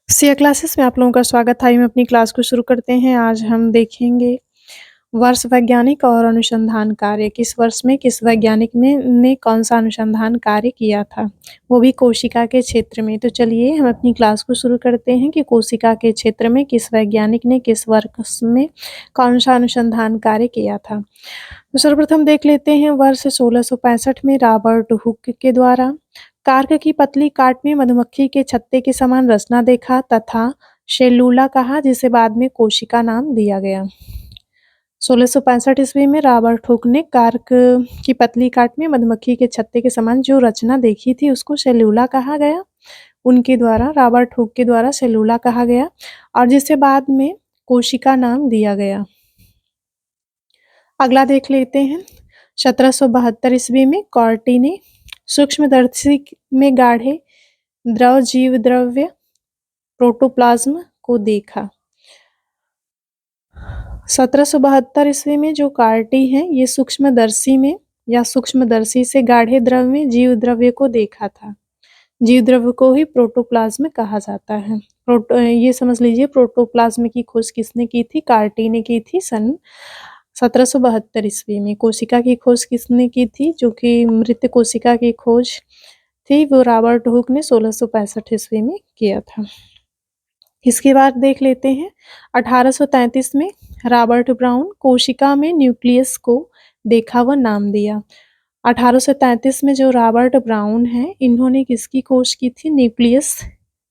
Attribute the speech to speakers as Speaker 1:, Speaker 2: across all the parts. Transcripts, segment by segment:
Speaker 1: Siya classes में आप लोगों का स्वागत है। हम अपनी क्लास को शुरू करते हैं। आज हम देखेंगे वर्ष वैज्ञानिक और अनुसंधान कार्य। किस वर्ष में किस वैज्ञानिक ने कौन-सा अनुसंधान कार्य किया था, वो भी कोशिका के क्षेत्र में। तो चलिए हम अपनी क्लास को शुरू करते हैं कि कोशिका के क्षेत्र में किस वैज्ञानिक ने किस वर्ष में कौन-सा अनुसंधान कार्य किया था। तो सर्वप्रथम देख लेते हैं वर्ष 1665 में रॉबर्ट हुक के द्वारा कार्क की पतली काट में मधुमक्खी के छत्ते के समान रचना देखा तथा सेलूला कहा, जिसे बाद में कोशिका नाम दिया गया। 1665 ईस्वी में रॉबर्ट हुक ने कार्क की पतली काट में मधुमक्खी के छत्ते के समान जो रचना देखी थी उसको सेलूला कहा गया। उनके द्वारा रॉबर्ट हुक के द्वारा सेलूला कहा गया और जिसे बाद में कोशिका नाम दिया गया। अगला देख लेते हैं। 1772 ईस्वी में कॉर्टी ने सूक्ष्मदर्शी में गाढ़े द्रव जीव द्रव्य प्रोटोप्लाज्म को देखा। 1772 ईस्वी में जो कार्टी है ये सूक्ष्मदर्शी में या सूक्ष्मदर्शी से गाढ़े द्रव में जीव द्रव्य को देखा था। जीव द्रव्य को ही प्रोटोप्लाज्म कहा जाता है। ये समझ लीजिए प्रोटोप्लाज्म की खोज किसने की थी? कार्टी ने की थी सन 1772 ईस्वी में। कोशिका की खोज किसने की थी? जो कि मृत कोशिका की खोज थी वो रॉबर्ट हुक ने 1665 ईस्वी में किया था। इसके बाद देख लेते हैं 1833 में रॉबर्ट ब्राउन कोशिका में न्यूक्लियस को देखा व नाम दिया। 1833 में जो रॉबर्ट ब्राउन है इन्होंने किसकी खोज की थी? न्यूक्लियस,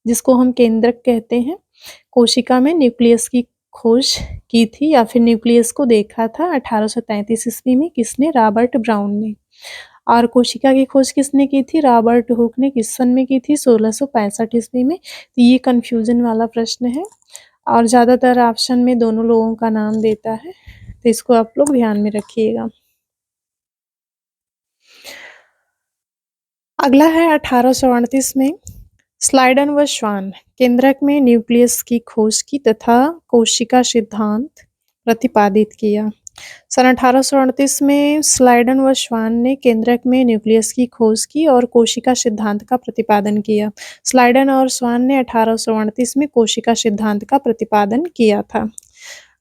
Speaker 1: जिसको हम केंद्रक कहते हैं। कोशिका में न्यूक्लियस की खोज की थी या फिर न्यूक्लियस को देखा था 1833 ईस्वी में। किसने? रॉबर्ट ब्राउन ने। और कोशिका की खोज किसने की थी? रॉबर्ट हुक ने। किस सन में की थी? 1665 ईस्वी में। तो ये कंफ्यूजन वाला प्रश्न है और ज़्यादातर ऑप्शन में दोनों लोगों का नाम देता है, तो इसको आप लोग ध्यान में रखिएगा। अगला है 1838 में स्लाइडन व श्वान केंद्रक में न्यूक्लियस की खोज की तथा कोशिका सिद्धांत प्रतिपादित किया। सन 1838 में स्लाइडन व श्वान ने केंद्रक में न्यूक्लियस की खोज की और कोशिका सिद्धांत का प्रतिपादन किया। स्लाइडन और श्वान ने 1838 में कोशिका सिद्धांत का प्रतिपादन किया था।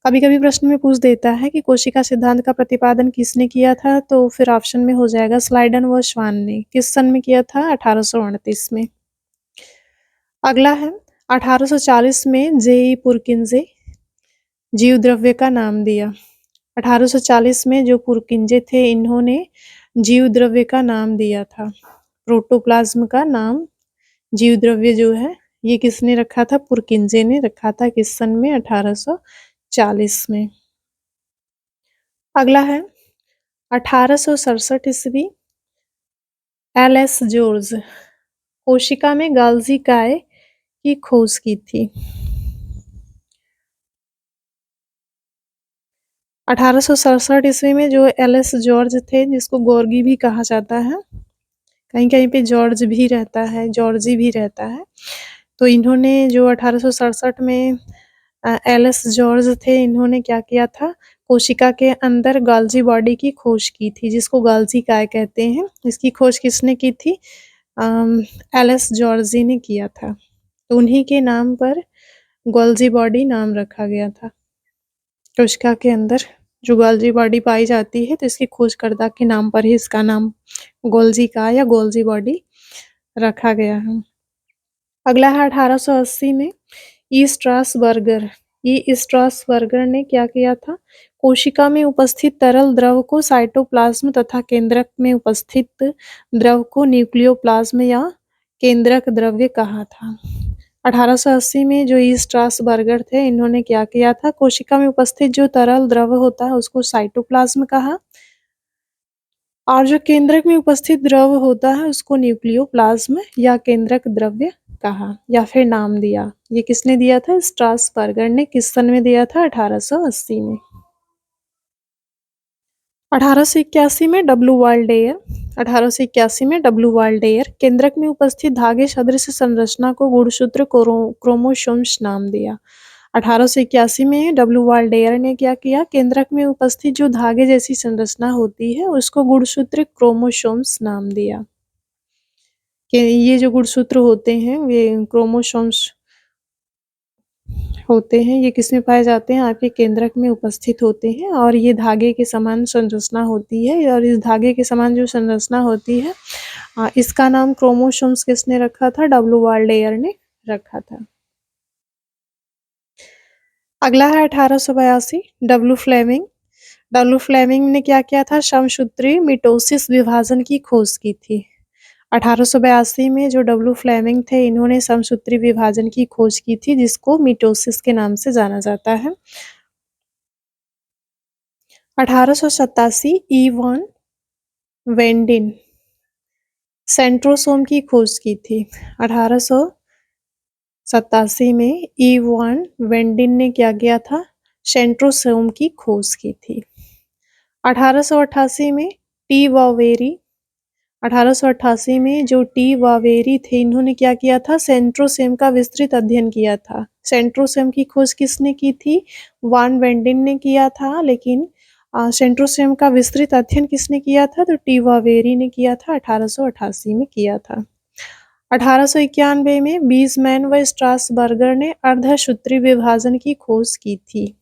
Speaker 1: कभी कभी प्रश्न में पूछ देता है कि कोशिका सिद्धांत का प्रतिपादन किसने किया था, तो फिर ऑप्शन में हो जाएगा स्लाइडन व श्वान ने। किस सन में किया था? 1838 में। अगला है 1840 में जे पुरकिंजे जीव द्रव्य का नाम दिया। 1840 में जो पुरकिंजे थे इन्होंने जीव द्रव्य का नाम दिया था। प्रोटोप्लाज्म का नाम जीव द्रव्य जो है ये किसने रखा था? पुरकिंजे ने रखा था। किस सन में? 1840 में। अगला है 1867 ईस्वी एल.एस. जॉर्ज कोशिका में गाल्जी काय की खोज की थी। 1867 ईस्वी में जो एल.एस. जॉर्ज थे, जिसको गोर्गी भी कहा जाता है, कहीं कहीं पे जॉर्ज भी रहता है, जॉर्जी भी रहता है, तो इन्होंने जो 1867 में एल.एस. जॉर्ज थे इन्होंने क्या किया था? कोशिका के अंदर गाल्जी बॉडी की खोज की थी, जिसको गाल्जी काय कहते हैं। इसकी खोज किसने की थी? एल.एस. जॉर्जी ने किया था। तो उन्हीं के नाम पर गोल्जी बॉडी नाम रखा गया था। कोशिका के अंदर जो गोल्जी बॉडी पाई जाती है तो इसकी खोजकर्ता के नाम पर ही इसका नाम गोल्जी का या गोल्जी बॉडी रखा गया है। अगला है 1880 में ई स्ट्रासबर्गर ने क्या किया था? कोशिका में उपस्थित तरल द्रव को साइटोप्लाज्म तथा केंद्रक में उपस्थित द्रव को न्यूक्लियोप्लाज्म या केंद्रक द्रव्य कहा था। 1880 में जो ई स्ट्रासबर्गर थे इन्होंने क्या किया था? कोशिका में उपस्थित जो तरल द्रव होता है उसको साइटोप्लाज्म कहा और जो केंद्रक में उपस्थित द्रव होता है उसको न्यूक्लियोप्लाज्म या केंद्रक द्रव्य कहा या फिर नाम दिया। ये किसने दिया था? स्ट्रासबर्गर ने। किस सन में दिया था? 1880 में। 1881 में डब्ल्यू वाल्डेयर केंद्रक में उपस्थित धागे सदृश संरचना को गुणसूत्र क्रोमोसोम्स नाम दिया। 1881 में डब्ल्यू वाल्डेयर ने क्या किया? केंद्रक में उपस्थित जो धागे जैसी संरचना होती है उसको गुणसूत्र क्रोमोसोम्स नाम दिया। कि ये जो गुणसूत्र होते हैं वे क्रोमोसोम्स होते हैं, ये किसमें पाए जाते हैं? आपके केंद्रक में उपस्थित होते हैं और ये धागे के समान संरचना होती है और इस धागे के समान जो संरचना होती है इसका नाम क्रोमोसोम्स किसने रखा था? डब्ल्यू वाल्डेयर ने रखा था। अगला है 1882 डब्ल्यू फ्लेमिंग। डब्ल्यू फ्लेमिंग ने क्या किया था? समसूत्री मिटोसिस विभाजन की खोज की थी। 1882 में जो डब्ल्यू फ्लेमिंग थे इन्होंने समसूत्री विभाजन की खोज की थी जिसको मिटोसिस के नाम से जाना जाता है। 1887 इवान वेंडिन सेंट्रोसोम की खोज की थी। 1887 में इवान वेंडिन ने क्या किया था? सेंट्रोसोम की खोज की थी। 1888 में टी वावेरी 1888 में जो टी वावेरी थे इन्होंने क्या किया था? सेंट्रोसेम का विस्तृत अध्ययन किया था। सेंट्रोसेम की खोज किसने की थी? वान वेंडिन ने किया था, लेकिन सेंट्रोसेम का विस्तृत अध्ययन किसने किया था? तो टी वावेरी ने किया था, 1888 में किया था। 1891 में बीजमैन व स्ट्रासबर्गर ने अर्धसूत्री विभाजन की खोज की थी।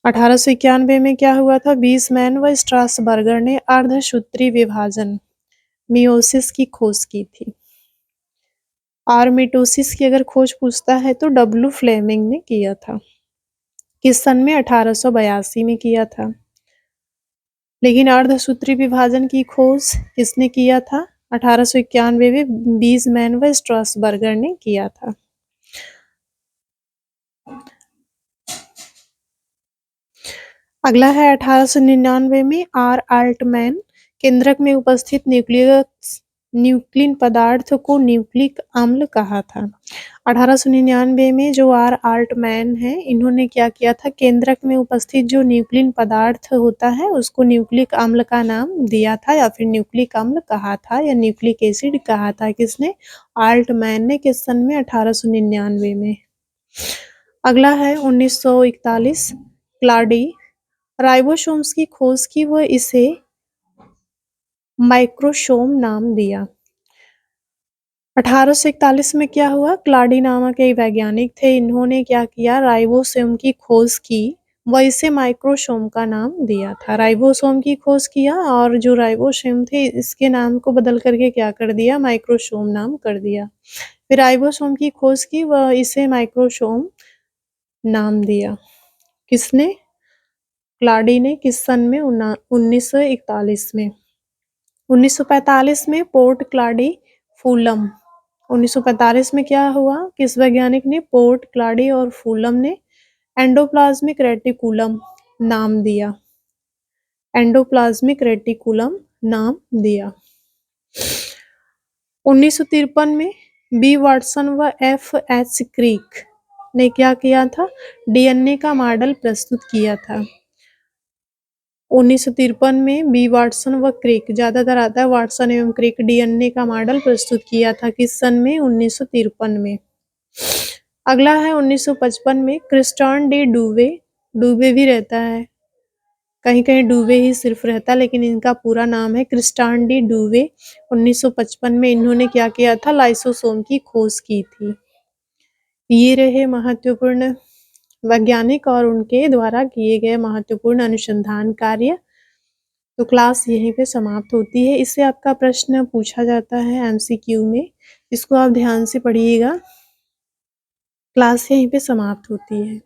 Speaker 1: 1891 में क्या हुआ था? बीजमैन व स्ट्रासबर्गर ने अर्धसूत्री विभाजन मियोसिस की खोज की थी। और मिटोसिस की अगर खोज पूछता है तो डब्ल्यू फ्लेमिंग ने किया था। किस सन में? 1882 में किया था। लेकिन अर्धसूत्री विभाजन की खोज किसने किया था? 1891 में बीजमैन व स्ट्रासबर्गर ने किया था। अगला है 1899 में आर आल्टमैन केंद्रक में उपस्थित न्यूक्लिन पदार्थ को न्यूक्लिक अम्ल कहा था। 1899 में जो आर आल्टमैन है इन्होंने क्या किया था? केंद्रक में उपस्थित जो न्यूक्लिन पदार्थ होता है उसको न्यूक्लिक अम्ल का नाम दिया था या फिर न्यूक्लिक अम्ल कहा था या न्यूक्लिक एसिड कहा था। किसने? आल्टमैन ने। किस सन में? 1899 में। अगला है 1941 क्लाडी राइबोसोम्स की खोज की व इसे माइक्रोसोम नाम दिया। 1841 में क्या हुआ? क्लाडी नामक एक वैज्ञानिक थे, इन्होंने क्या किया? राइबोसोम की खोज की व इसे माइक्रोसोम का नाम दिया था। राइबोसोम की खोज किया और जो राइबोसोम थे इसके नाम को बदल करके क्या कर दिया? माइक्रोसोम नाम कर दिया। फिर राइबोसोम की खोज की व इसे माइक्रोसोम नाम दिया। किसने? क्लाडी ने। किस सन में? 1941 में। 1945 में पोर्ट क्लाडी फूलम 1945 में क्या हुआ? किस वैज्ञानिक ने? पोर्ट क्लाडी और फूलम ने एंडोप्लाज्मिक रेटिकुलम नाम दिया। एंडोप्लाज्मिक रेटिकुलम नाम दिया। 1953 में बी वाटसन व एफ एच क्रिक ने क्या किया था? डीएनए का मॉडल प्रस्तुत किया था। 1953 में बी वाटसन व क्रिक, ज्यादातर आता है वाटसन एवं क्रिक, डीएनए का मॉडल प्रस्तुत किया था। किस सन में? 1953 में। अगला है 1955 में क्रिस्टान डी डूवे, डूबे भी रहता है, कहीं कहीं डूबे ही सिर्फ रहता है, लेकिन इनका पूरा नाम है क्रिस्टान डी डूवे। 1955 में इन्होंने क्या किया था? लाइसोसोम की खोज की थी। ये रहे महत्वपूर्ण वैज्ञानिक और उनके द्वारा किए गए महत्वपूर्ण अनुसंधान कार्य। तो क्लास यहीं पे समाप्त होती है। इससे आपका प्रश्न पूछा जाता है एमसीक्यू में, इसको आप ध्यान से पढ़िएगा। क्लास यहीं पे समाप्त होती है।